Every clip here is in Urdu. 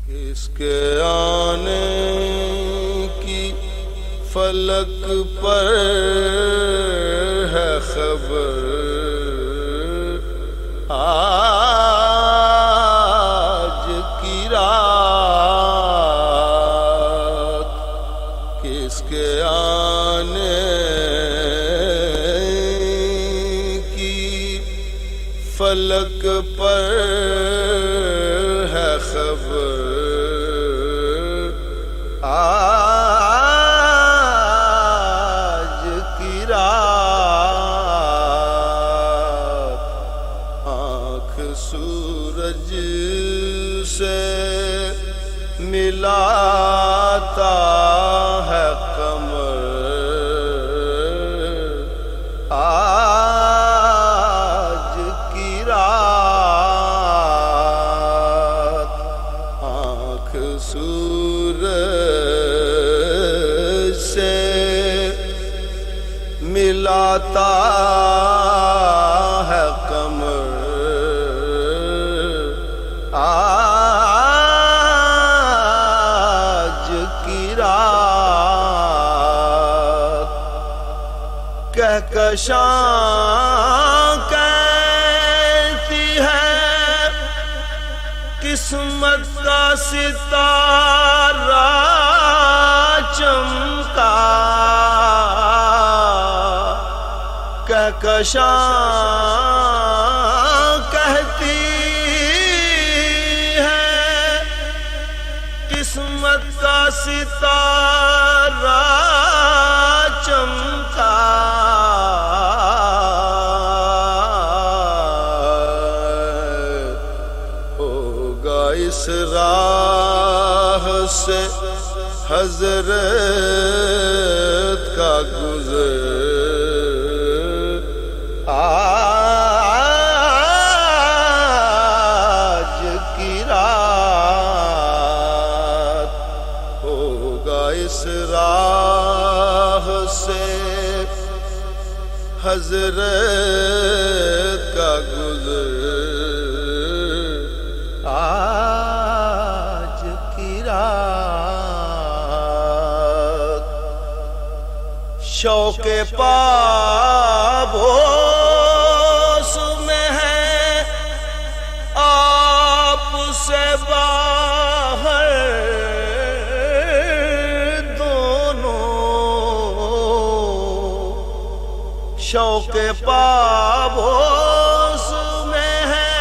اس کے آنے کی فلک پر ہے خبر، آج کی رات کس کے آنے کی فلک پر ہے خبر، آج کی رات آنکھ سورج سے ملاتا ہے قمر، آج کی رات آنکھ سورج سے ملاتا ہے قمر، آج کی رات کہکشاں کہتی ہے قسمت کا ستارہ چمکا، کہکشاں کہتی ہے قسمت کا ستارہ چمکا، ہوگا اس راہ سے حضرت کا گزر، آج کی رات ہوگا اس راہ سے حضرت کا گزر، آج کی رات شوق پابوس میں ہے آپ سے باہر دونوں، شوق پابوس میں ہے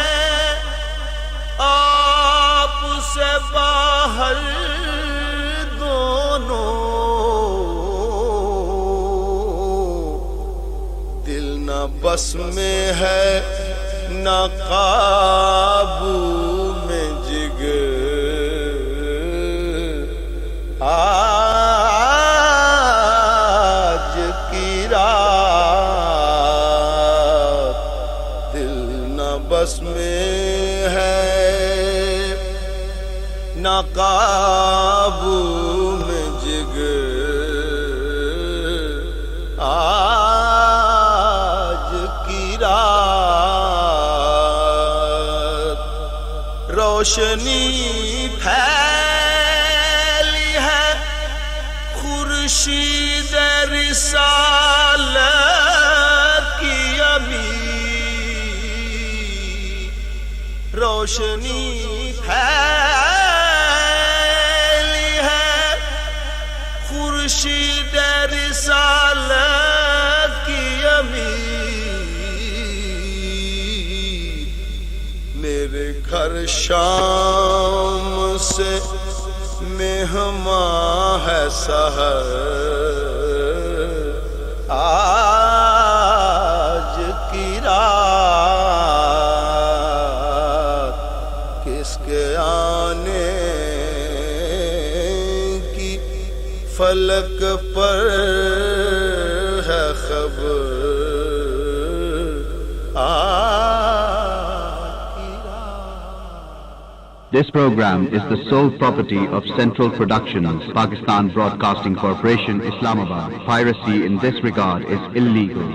آپ سے باہر دونوں، دل نہ بس میں ہے نہ قابو میں جگر، آج کی رات دل نہ بس میں ہے نہ قابو میں جگر، آج کی رات روشنی پھیلی ہے خورشید رسالت کی امید، روشنی پھیلی ہے خورشید رسالت کی امید، میرے گھر شام سے مہمان ہے سحر، آج کی رات کس کے آنے کی فلک پر ہے خبر، This program is the sole property of Central Productions, Pakistan Broadcasting Corporation, Islamabad. Piracy in this regard is illegal.